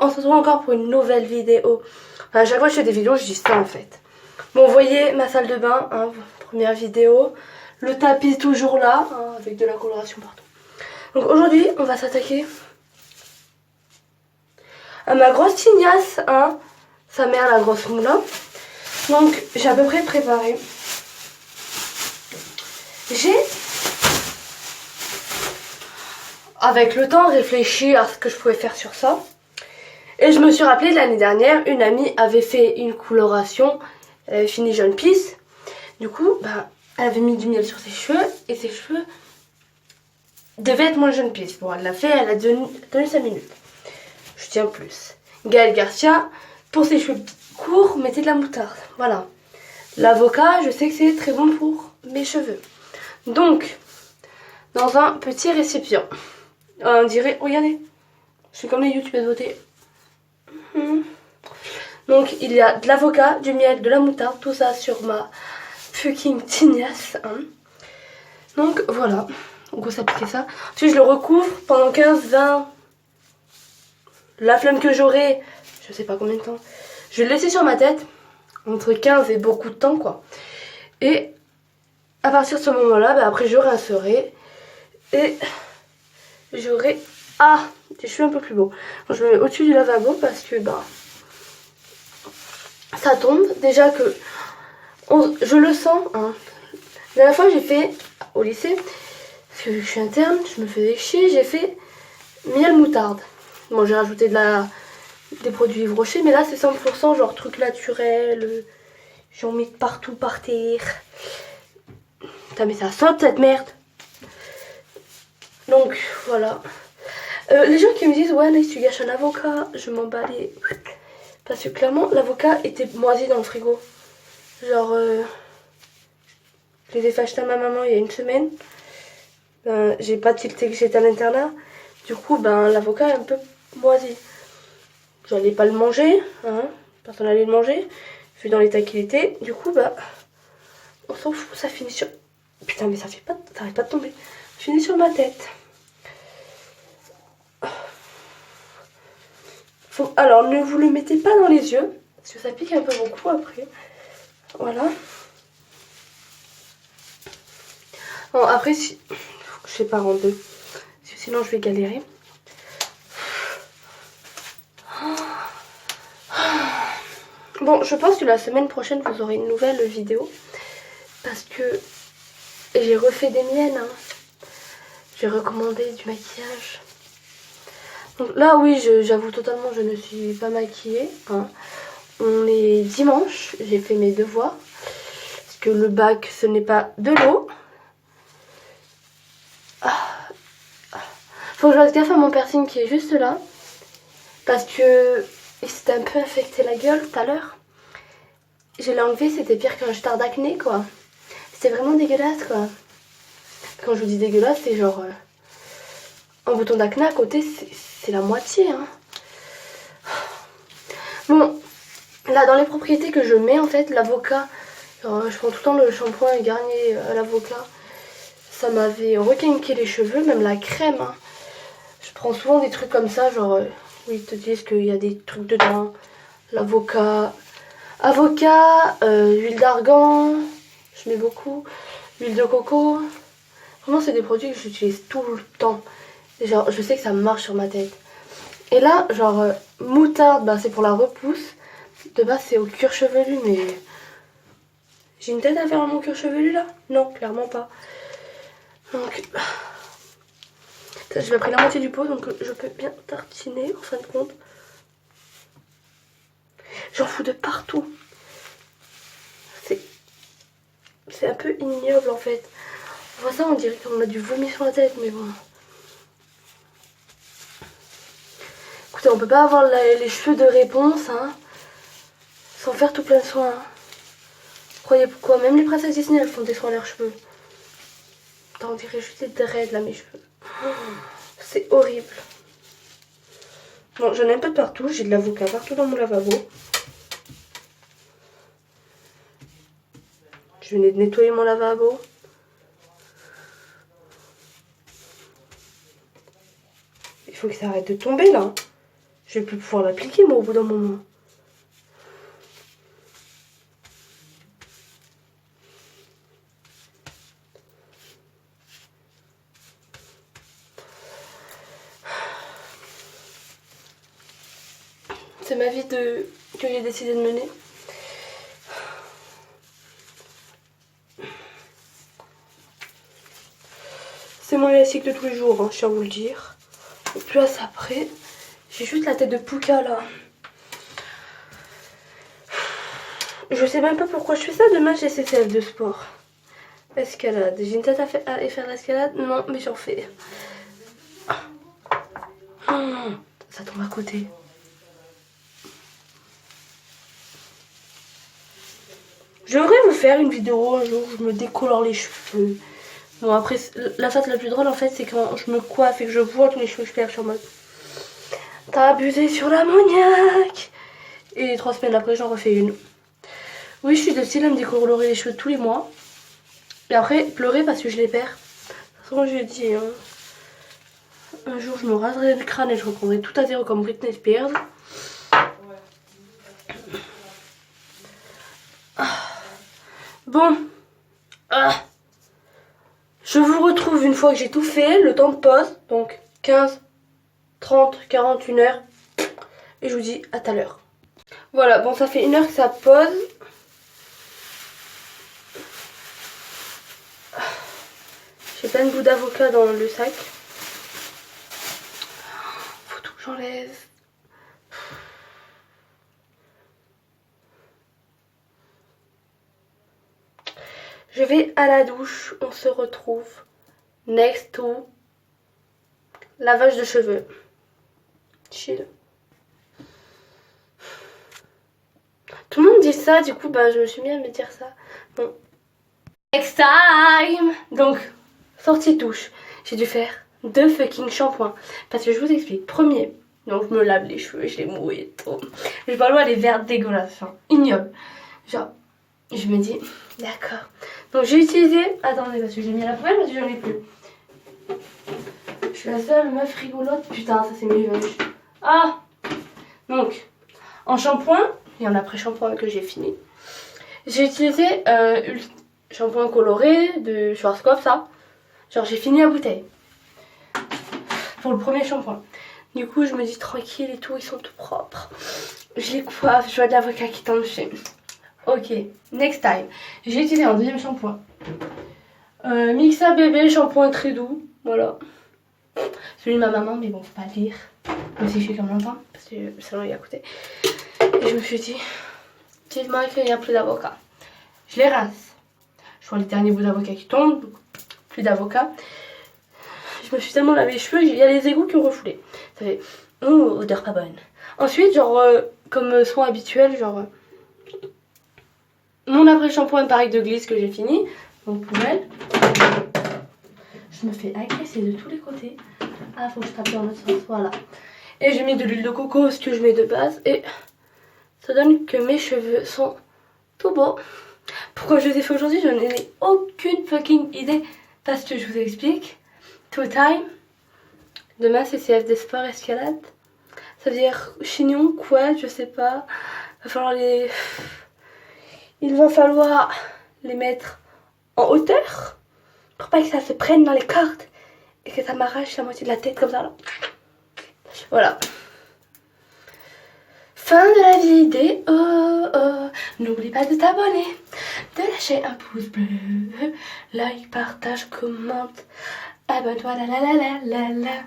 on se retrouve encore pour une nouvelle vidéo. Enfin, à chaque fois que je fais des vidéos, je dis ça en fait. Bon, vous voyez ma salle de bain, hein, première vidéo. Le tapis est toujours là, hein, avec de la coloration partout. Donc aujourd'hui, on va s'attaquer à ma grosse tignasse, hein, sa mère la grosse moulin. Donc j'ai à peu près préparé. J'ai, avec le temps, réfléchi à ce que je pouvais faire sur ça. Et je me suis rappelé de l'année dernière, une amie avait fait une coloration fini Jeune Pisse. Du coup, bah, elle avait mis du miel sur ses cheveux et ses cheveux devaient être moins Jeune Pisse. Bon, elle l'a fait, elle a tenu 5 minutes. Je tiens plus. Gaël Garcia, pour ses cheveux courts, mettez de la moutarde. Voilà. L'avocat, je sais que c'est très bon pour mes cheveux. Donc, dans un petit récipient, on dirait, regardez, je suis comme les youtubeurs de beauté. Donc, il y a de l'avocat, du miel, de la moutarde, tout ça sur ma fucking tignasse. Hein. Donc, voilà. On va s'appliquer ça. Ensuite, je le recouvre pendant 15-20. La flemme que j'aurai, je sais pas combien de temps. Je vais le laisser sur ma tête, entre 15 et beaucoup de temps, quoi. Et à partir de ce moment-là, bah, après, je rincerai. Et j'aurai des cheveux un peu plus beaux. Donc, je me mets au-dessus du lavabo parce que bah ça tombe. Déjà que je le sens. Hein. La dernière fois j'ai fait au lycée, parce que je suis interne, je me faisais chier, j'ai fait miel moutarde. Bon, j'ai rajouté des produits Yves Rocher, mais là c'est 100% genre truc naturel. J'en mets partout par terre. Putain, mais ça saute cette merde. Donc voilà. Les gens qui me disent ouais Anaïs tu gâches un avocat, je m'en bats les... Parce que clairement l'avocat était moisi dans le frigo. Genre je les ai fait acheter à ma maman il y a une semaine. J'ai pas tilté que j'étais à l'internat. Du coup ben l'avocat est un peu moisi. J'allais pas le manger, hein. Personne n'allait le manger. Vu dans l'état qu'il était. Du coup bah on s'en fout, ça finit sur... Putain mais ça arrête pas de tomber. Ça finit sur ma tête. Alors, ne vous le mettez pas dans les yeux, parce que ça pique un peu beaucoup après. Voilà. Bon, après, si... faut que je sépare en deux, parce que sinon je vais galérer. Bon, je pense que la semaine prochaine, vous aurez une nouvelle vidéo, parce que j'ai refait des miennes. Hein. J'ai recommandé du maquillage. Donc là, oui, j'avoue totalement, je ne suis pas maquillée. Hein. On est dimanche, j'ai fait mes devoirs. Parce que le bac, ce n'est pas de l'eau. Faut que je fasse gaffe à mon piercing qui est juste là. Parce que il s'était un peu infecté la gueule tout à l'heure. Je l'ai enlevé, c'était pire qu'un jetard d'acné, quoi. C'était vraiment dégueulasse, quoi. Quand je vous dis dégueulasse, c'est genre... un bouton d'acné à côté, c'est la moitié, hein. Bon, là, dans les propriétés que je mets, en fait, l'avocat... je prends tout le temps le shampoing Garnier à l'avocat. Ça m'avait requinqué les cheveux, même la crème. Hein. Je prends souvent des trucs comme ça, genre... où ils te disent qu'il y a des trucs dedans. L'avocat... huile d'argan... Je mets beaucoup. Huile de coco... Vraiment, c'est des produits que j'utilise tout le temps. Genre, je sais que ça marche sur ma tête. Et là, genre, moutarde, bah, c'est pour la repousse. De base, c'est au cuir chevelu, mais... J'ai une tête à faire à mon cuir chevelu, là? Non, clairement pas. Donc... J'ai pris la moitié du pot, donc je peux bien tartiner, en fin de compte. J'en fous de partout. C'est un peu ignoble, en fait. On voit ça, on dirait qu'on a du vomi sur la tête, mais bon... Écoutez, on peut pas avoir les cheveux de réponse, hein, sans faire tout plein de soins. Hein. Croyez pourquoi, même les princesses Disney, elles font des soins à leurs cheveux. Putain, on dirait juste des dreads, là, mes cheveux. Oh, c'est horrible. Bon, j'en ai un peu de partout, j'ai de l'avocat partout dans mon lavabo. Je venais de nettoyer mon lavabo. Il faut que ça arrête de tomber, là. Je vais plus pouvoir l'appliquer moi au bout d'un moment. C'est ma vie que j'ai décidé de mener. C'est mon classique de tous les jours, hein, je tiens à vous le dire. Et puis là, c'est après. J'ai juste la tête de Pouka là. Je sais même pas pourquoi je fais ça. Demain, j'ai CCF de sport. Escalade. J'ai une tête à faire de l'escalade. Non, mais j'en fais. Oh, ça tombe à côté. J'aimerais vous faire une vidéo un jour où je me décolore les cheveux. Bon, après, la phase la plus drôle en fait, c'est quand je me coiffe et que je vois tous les cheveux que je perds sur mode. T'as abusé sur l'ammoniaque. Et 3 semaines après, j'en refais une. Oui, je suis de style à me décolorer les cheveux tous les mois. Et après, pleurer parce que je les perds. De toute façon, j'ai dit, hein, un jour, je me raserai le crâne et je reprendrai tout à zéro comme Britney Spears. Bon. Je vous retrouve une fois que j'ai tout fait, le temps de pause. Donc 15, 30, 40, 1 heure. Et je vous dis à tout à l'heure. Voilà, bon, ça fait 1 heure que ça pose. J'ai plein de bouts d'avocat dans le sac. Faut tout que j'enlève. Je vais à la douche. On se retrouve next to lavage de cheveux. Chill. Tout le monde dit ça, du coup, bah, je me suis mis à me dire ça. Bon. Next time. Donc, sortie de douche. J'ai dû faire 2 fucking shampoings. Parce que je vous explique. Premier, donc je me lave les cheveux, je les mouille et tout. Je vois l'eau, elle est verte, dégueulasse. Enfin, ignoble. Genre, je me dis, d'accord. Donc j'ai utilisé. Attendez, parce que j'ai mis à la poubelle, parce que j'en ai plus. Je suis la seule meuf rigolote. Putain, ça c'est mes vœux. Ah. Donc, en shampoing, il y en a après-shampoing que j'ai fini. J'ai utilisé shampoing coloré de Schwarzkopf, ça. Genre, j'ai fini la bouteille. Pour le premier shampoing. Du coup, je me dis tranquille et tout, ils sont tout propres. Je les coiffe, je vois de l'avocat qui tombe chez. Ok, next time. J'ai utilisé un deuxième shampoing. Mixa bébé, shampoing très doux. Voilà. Celui de ma maman, mais bon, faut pas le dire. Même si je suis comme longtemps, parce que sinon il a coûté. Et je me suis dit, dites-moi qu'il n'y a plus d'avocat. Je les rince. Je vois les derniers bouts d'avocat qui tombent. Plus d'avocat. Je me suis tellement lavé les cheveux, il y a les égouts qui ont refoulé. Ça fait, oh, odeur pas bonne. Ensuite, genre, comme soin habituel, genre, mon après-shampoing pareil de glisse que j'ai fini. Donc, poubelle. Je me fais agresser de tous les côtés. Ah, faut que je tape dans l'autre sens, voilà. Et j'ai mis de l'huile de coco, ce que je mets de base. Et ça donne que mes cheveux sont tout beaux. Pourquoi je les ai fait aujourd'hui, je n'en ai aucune fucking idée. Parce que je vous explique. Two time. Demain c'est CF des sports escalade. Ça veut dire chignon, quoi, je sais pas. Il va falloir les mettre en hauteur. Pour pas que ça se prenne dans les cordes. Et que ça m'arrache la moitié de la tête comme ça là. Voilà. Fin de la vidéo. N'oublie pas de t'abonner, de lâcher un pouce bleu, like, partage, commente, abonne-toi, la la la la la la.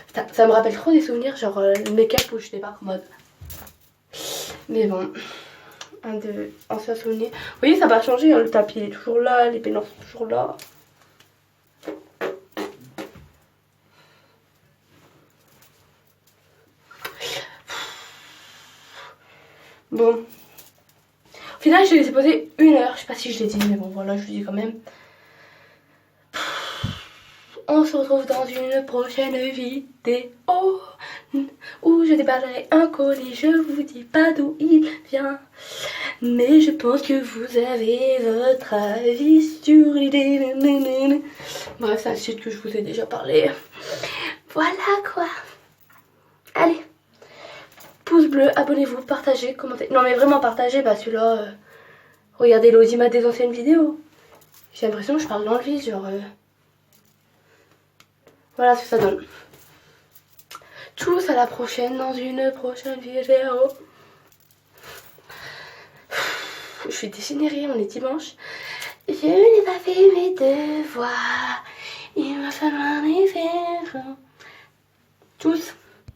Putain, ça me rappelle trop des souvenirs, genre le make-up où j'étais pas commode. Mais bon, un ancien souvenir. Vous voyez, ça va changer, hein, le tapis il est toujours là, les pénants sont toujours là. Bon. Au final, je les ai posés 1 heure. Je sais pas si je l'ai dit, mais bon, voilà, je vous dis quand même. On se retrouve dans une prochaine vidéo où je déballerai un colis. Je vous dis pas d'où il vient, mais je pense que vous avez votre avis sur l'idée. Bref, c'est un site que je vous ai déjà parlé. Voilà quoi. Allez. pouce bleu, abonnez-vous, partagez, commentez. Non mais vraiment partagez, bah celui-là, regardez l'audimat des anciennes vidéos. J'ai l'impression que je parle dans le vide, genre... Voilà ce que ça donne. Tchuss, à la prochaine dans une prochaine vidéo. Je suis dégénérée, on est dimanche. Je n'ai pas fait mes devoirs. Il m'a fallu un effet. Tchuss.